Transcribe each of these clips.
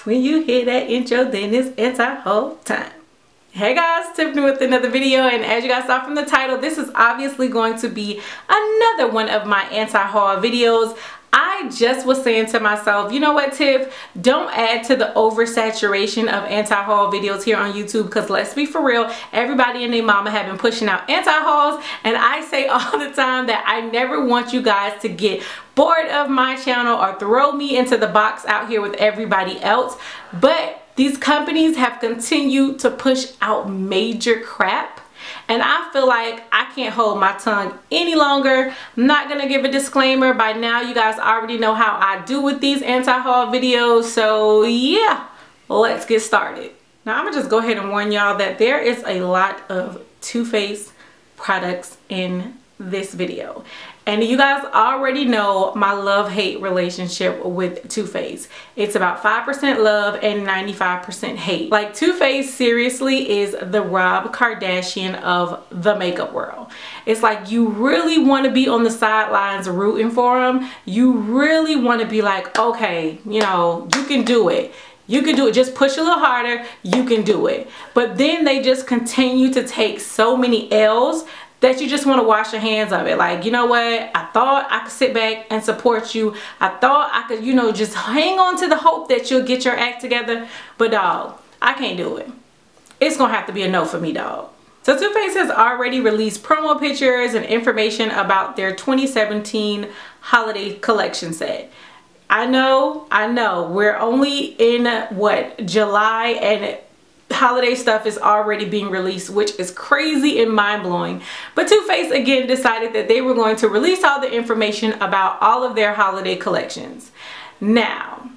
When you hear that intro, then it's anti-haul time. Hey guys, Tiffany with another video, and as you guys saw from the title, this is obviously going to be another one of my anti-haul videos. I just was saying to myself, you know what, Tiff, don't add to the oversaturation of anti-haul videos here on YouTube, because let's be for real, everybody and their mama have been pushing out anti-hauls, and I say all the time that I never want you guys to get bored of my channel or throw me into the box out here with everybody else. But these companies have continued to push out major crap, and I feel like I can't hold my tongue any longer. I'm not gonna give a disclaimer. By now you guys already know how I do with these anti-haul videos, so yeah, let's get started. Now I'm gonna just go ahead and warn y'all that there is a lot of Too Faced products in this video, and you guys already know my love-hate relationship with Too Faced. It's about 5% love and 95% hate. Like, Too Faced seriously is the Rob Kardashian of the makeup world. It's like you really want to be on the sidelines rooting for him. You really want to be like, okay, you know, you can do it. You can do it. Just push a little harder. You can do it. But then they just continue to take so many L's that you just want to wash your hands of it. Like, you know what? I thought I could sit back and support you. I thought I could, you know, just hang on to the hope that you'll get your act together. But dog, I can't do it. It's going to have to be a no for me, dog. So Too Faced has already released promo pictures and information about their 2017 holiday collection set. I know, we're only in what, July, and holiday stuff is already being released, which is crazy and mind-blowing. But Too Faced again decided that they were going to release all the information about all of their holiday collections. Now,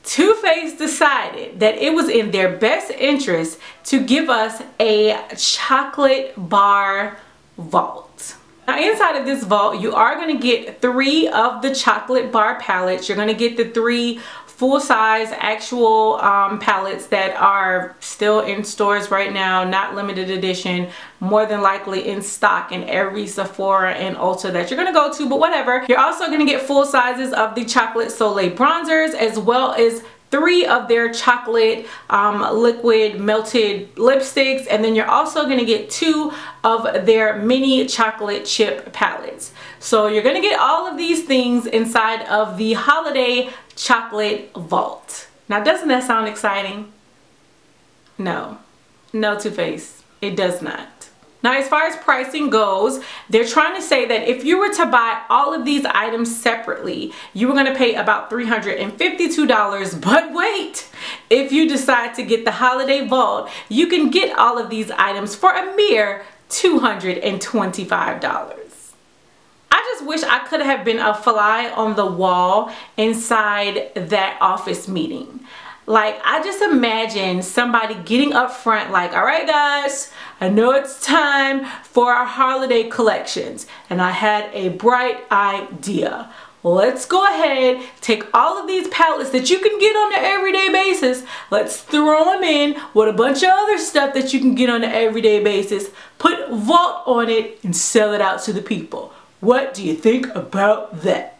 Too Faced decided that it was in their best interest to give us a chocolate bar vault. Now inside of this vault, you are going to get 3 of the chocolate bar palettes. You're going to get the 3 full-size actual palettes that are still in stores right now, not limited edition, more than likely in stock in every Sephora and Ulta that you're going to go to, but whatever. You're also going to get full sizes of the Chocolate Soleil bronzers, as well as 3 of their chocolate liquid melted lipsticks, and then you're also going to get 2 of their mini chocolate chip palettes. So you're going to get all of these things inside of the holiday chocolate vault. Now, doesn't that sound exciting? No, Too Faced, it does not. Now, as far as pricing goes, they're trying to say that if you were to buy all of these items separately, you were going to pay about $352. But wait, if you decide to get the holiday vault, you can get all of these items for a mere $225. I just wish I could have been a fly on the wall inside that office meeting. Like, I just imagine somebody getting up front like, all right guys, I know it's time for our holiday collections, and I had a bright idea. Let's go ahead, take all of these palettes that you can get on an everyday basis, let's throw them in with a bunch of other stuff that you can get on an everyday basis, put vault on it, and sell it out to the people. What do you think about that?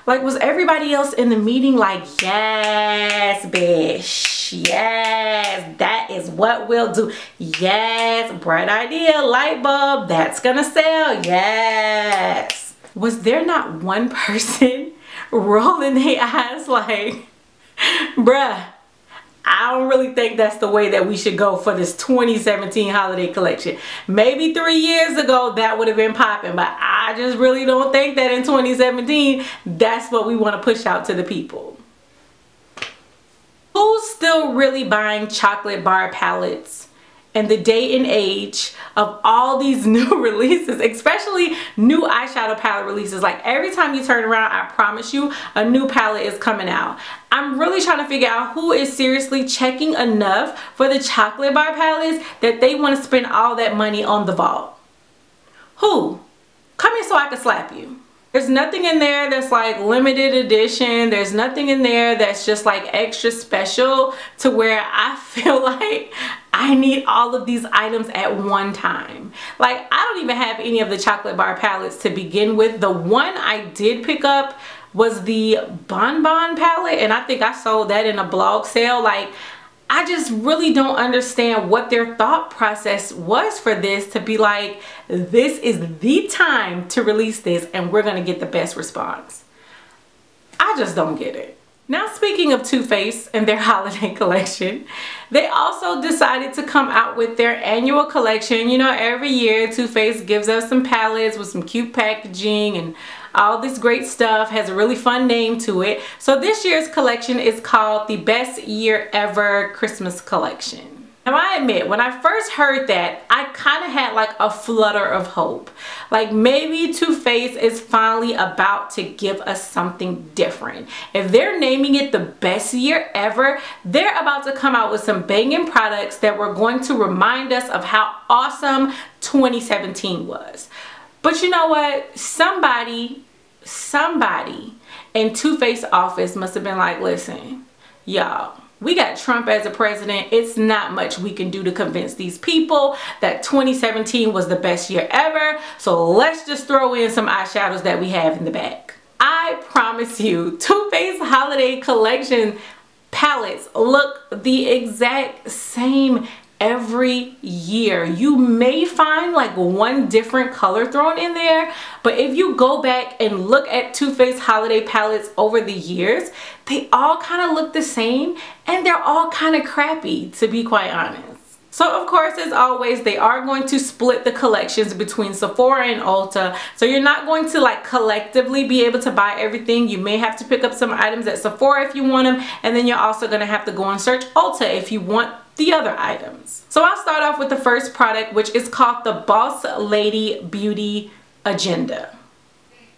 Like, was everybody else in the meeting like, yes, bitch, yes, that is what we'll do. Yes, bright idea, light bulb, that's gonna sell, yes. Was there not one person rolling their eyes like, bruh, I don't really think that's the way that we should go for this 2017 holiday collection. Maybe 3 years ago that would have been popping, but I just really don't think that in 2017 that's what we want to push out to the people. Who's still really buying chocolate bar palettes in the day and age of all these new releases, especially new eyeshadow palette releases? Like, every time you turn around, I promise you, a new palette is coming out. I'm really trying to figure out who is seriously checking enough for the chocolate bar palettes that they want to spend all that money on the vault. Who? Come here so I can slap you. There's nothing in there that's like limited edition. There's nothing in there that's just like extra special to where I feel like I I need all of these items at one time. Like, I don't even have any of the chocolate bar palettes to begin with. The one I did pick up was the Bonbon palette, and I think I sold that in a blog sale. Like, I just really don't understand what their thought process was for this to be like, this is the time to release this and we're gonna get the best response. I just don't get it. Now, speaking of Too Faced and their holiday collection, they also decided to come out with their annual collection. You know, every year Too Faced gives us some palettes with some cute packaging and all this great stuff, has a really fun name to it. So this year's collection is called the Best Year Ever Christmas Collection. Now, I admit, when I first heard that, I kind of had like a flutter of hope. Like, maybe Too Faced is finally about to give us something different. If they're naming it the best year ever, they're about to come out with some banging products that were going to remind us of how awesome 2017 was. But you know what? Somebody in Too Faced office must have been like, listen, y'all, we got Trump as a president. It's not much we can do to convince these people that 2017 was the best year ever. So let's just throw in some eyeshadows that we have in the back. I promise you, Too Faced holiday collection palettes look the exact same every year. You may find like one different color thrown in there, but if you go back and look at Too Faced holiday palettes over the years, they all kind of look the same and they're all kind of crappy, to be quite honest. So of course, as always, they are going to split the collections between Sephora and Ulta. So you're not going to like collectively be able to buy everything. You may have to pick up some items at Sephora if you want them, and then you're also going to have to go and search Ulta if you want the other items. So I'll start off with the first product, which is called the Boss Lady Beauty Agenda.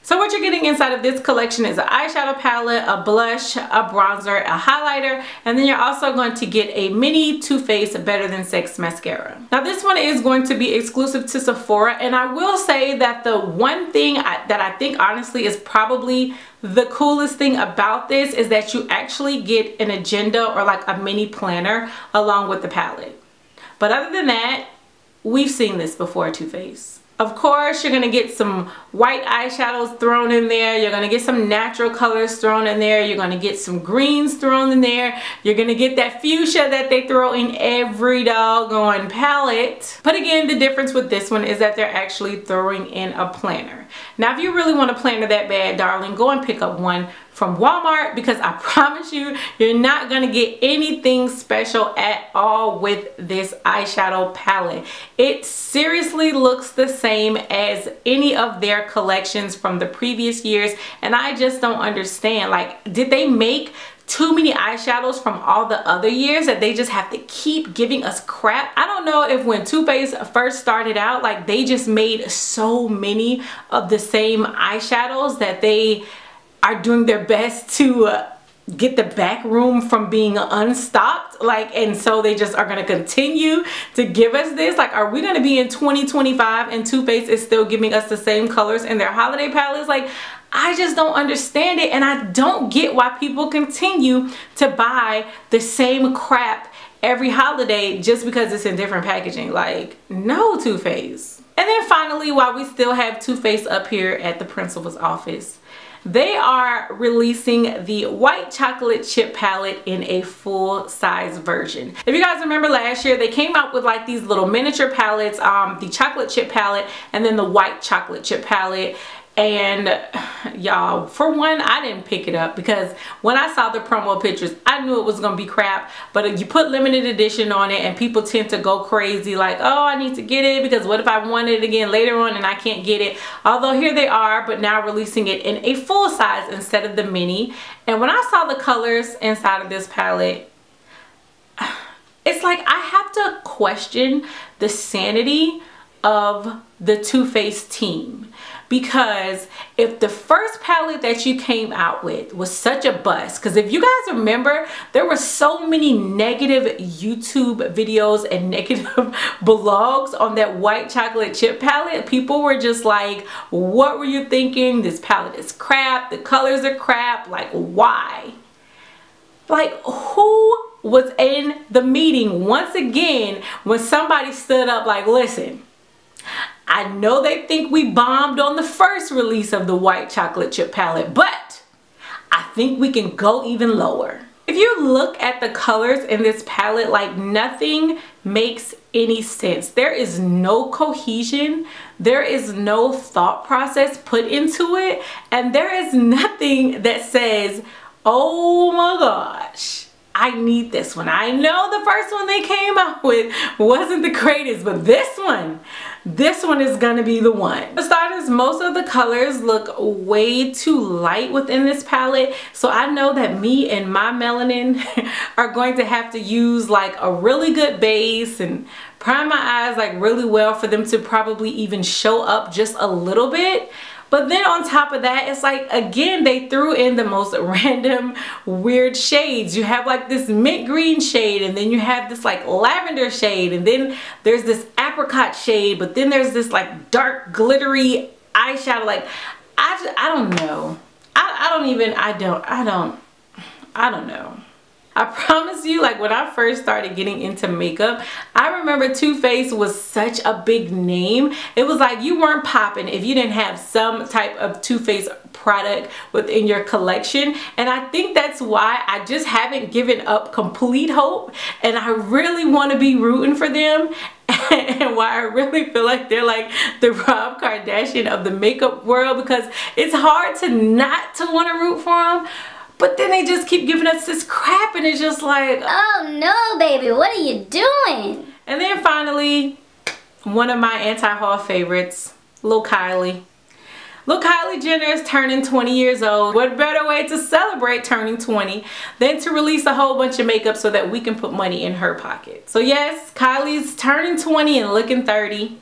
So what you're getting inside of this collection is an eyeshadow palette, a blush, a bronzer, a highlighter, and then you're also going to get a mini Too Faced Better Than Sex mascara. Now this one is going to be exclusive to Sephora, and I will say that the one thing that I think honestly is probably the coolest thing about this is that you actually get an agenda or like a mini planner along with the palette. But other than that, we've seen this before, Too Faced. Of course, you're going to get some white eyeshadows thrown in there. You're going to get some natural colors thrown in there. You're going to get some greens thrown in there. You're going to get that fuchsia that they throw in every doggone palette. But again, the difference with this one is that they're actually throwing in a planner. Now, if you really want a planner that bad, darling, go and pick up one from Walmart, because I promise you, you're not going to get anything special at all with this eyeshadow palette. It seriously looks the same as any of their collections from the previous years, and I just don't understand. Like, did they make too many eyeshadows from all the other years that they just have to keep giving us crap? I don't know if when Too Faced first started out, like, they just made so many of the same eyeshadows that they are doing their best to get the back room from being unstocked, like, and so they just are going to continue to give us this. Like, are we going to be in 2025 and Too Faced is still giving us the same colors in their holiday palettes? Like, I just don't understand it, and I don't get why people continue to buy the same crap every holiday just because it's in different packaging. Like, no, Too Faced. And then finally, while we still have Too Faced up here at the principal's office, they are releasing the white chocolate chip palette in a full size version. If you guys remember last year, they came out with like these little miniature palettes, the chocolate chip palette and then the white chocolate chip palette. And y'all, for one, I didn't pick it up because when I saw the promo pictures, I knew it was gonna be crap. But you put limited edition on it and people tend to go crazy like, oh, I need to get it because what if I want it again later on and I can't get it? Although here they are, but now releasing it in a full size instead of the mini. And when I saw the colors inside of this palette, it's like I have to question the sanity of the Too Faced team. Because if the first palette that you came out with was such a bust, because if you guys remember, there were so many negative YouTube videos and negative blogs on that white chocolate chip palette. People were just like, what were you thinking? This palette is crap. The colors are crap. Like, why? Like, who was in the meeting once again when somebody stood up like, listen, I know they think we bombed on the first release of the white chocolate chip palette, but I think we can go even lower. If you look at the colors in this palette, like nothing makes any sense. There is no cohesion. There is no thought process put into it. And there is nothing that says, oh my gosh, I need this one. I know the first one they came out with wasn't the greatest, but this one is gonna be the one. For starters, most of the colors look way too light within this palette, so I know that me and my melanin are going to have to use like a really good base and prime my eyes like really well for them to probably even show up just a little bit. But then on top of that, it's like, again, they threw in the most random weird shades. You have like this mint green shade, and then you have this like lavender shade, and then there's this apricot shade, but then there's this like dark glittery eyeshadow. Like, I don't know. I don't know. I promise you, like when I first started getting into makeup, I remember Too Faced was such a big name. It was like you weren't popping if you didn't have some type of Too Faced product within your collection. And I think that's why I just haven't given up complete hope, and I really want to be rooting for them. And why I really feel like they're like the Rob Kardashian of the makeup world, because it's hard to not to want to root for them. But then they just keep giving us this crap, and it's just like, oh no, baby, what are you doing? And then finally, one of my anti-haul favorites, Lil Kylie. Lil Kylie Jenner is turning 20 years old. What better way to celebrate turning 20 than to release a whole bunch of makeup so that we can put money in her pocket. So yes, Kylie's turning 20 and looking 30,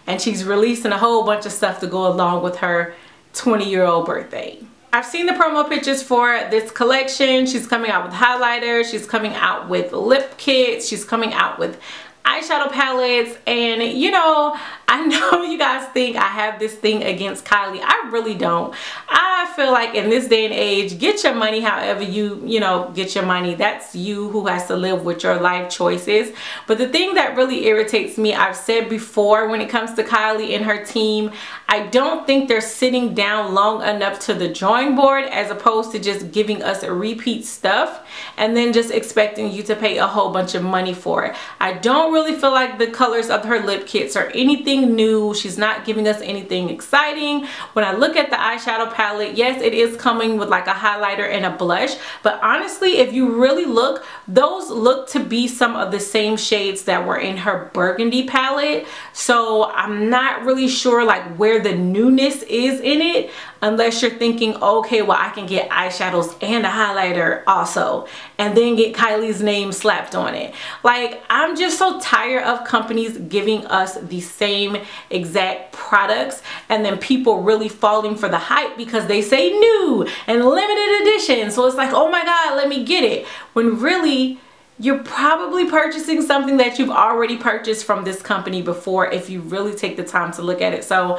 and she's releasing a whole bunch of stuff to go along with her 20-year-old birthday. I've seen the promo pictures for this collection. She's coming out with highlighters, she's coming out with lip kits, she's coming out with eyeshadow palettes, and you know, I know you guys think I have this thing against Kylie. I really don't. I feel like in this day and age, get your money however you know, get your money. That's you who has to live with your life choices. But the thing that really irritates me, I've said before, when it comes to Kylie and her team, I don't think they're sitting down long enough to the drawing board, as opposed to just giving us a repeat stuff and then just expecting you to pay a whole bunch of money for it. I don't really feel like the colors of her lip kits are anything new. She's not giving us anything exciting. When I look at the eyeshadow palette, yes, it is coming with like a highlighter and a blush, but honestly, if you really look, those look to be some of the same shades that were in her burgundy palette. So I'm not really sure like where the newness is in it, unless you're thinking, okay, well, I can get eyeshadows and a highlighter also, and then get Kylie's name slapped on it. Like, I'm just so tired of companies giving us the same exact products and then people really falling for the hype because they say new and limited edition. So it's like, oh my God, let me get it. When really, you're probably purchasing something that you've already purchased from this company before, if you really take the time to look at it. So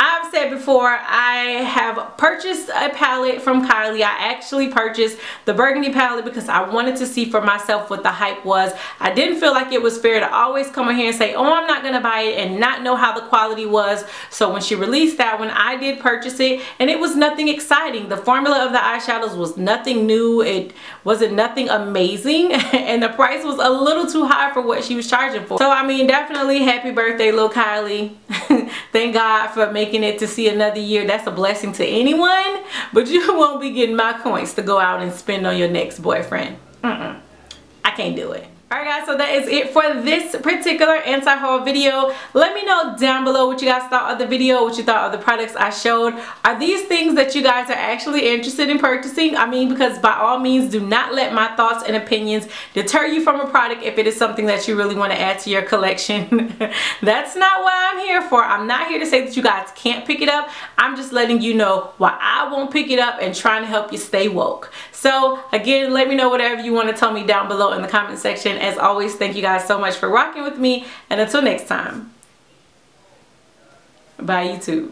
I've said before, I have purchased a palette from Kylie. I actually purchased the burgundy palette because I wanted to see for myself what the hype was. I didn't feel like it was fair to always come in here and say, oh, I'm not gonna buy it, and not know how the quality was. So when she released that one, I did purchase it, and it was nothing exciting. The formula of the eyeshadows was nothing new. It wasn't nothing amazing, and the price was a little too high for what she was charging for. So I mean, definitely happy birthday, Lil Kylie. Thank God for making it to see another year. That's a blessing to anyone, but you won't be getting my coins to go out and spend on your next boyfriend. I can't do it. Alright guys, so that is it for this particular anti-haul video. Let me know down below what you guys thought of the video, what you thought of the products I showed. Are these things that you guys are actually interested in purchasing? I mean, because by all means, do not let my thoughts and opinions deter you from a product if it is something that you really want to add to your collection. That's not what I'm here for. I'm not here to say that you guys can't pick it up. I'm just letting you know why I won't pick it up and trying to help you stay woke. So again, let me know whatever you want to tell me down below in the comment section. As always, thank you guys so much for rocking with me, and until next time, bye YouTube.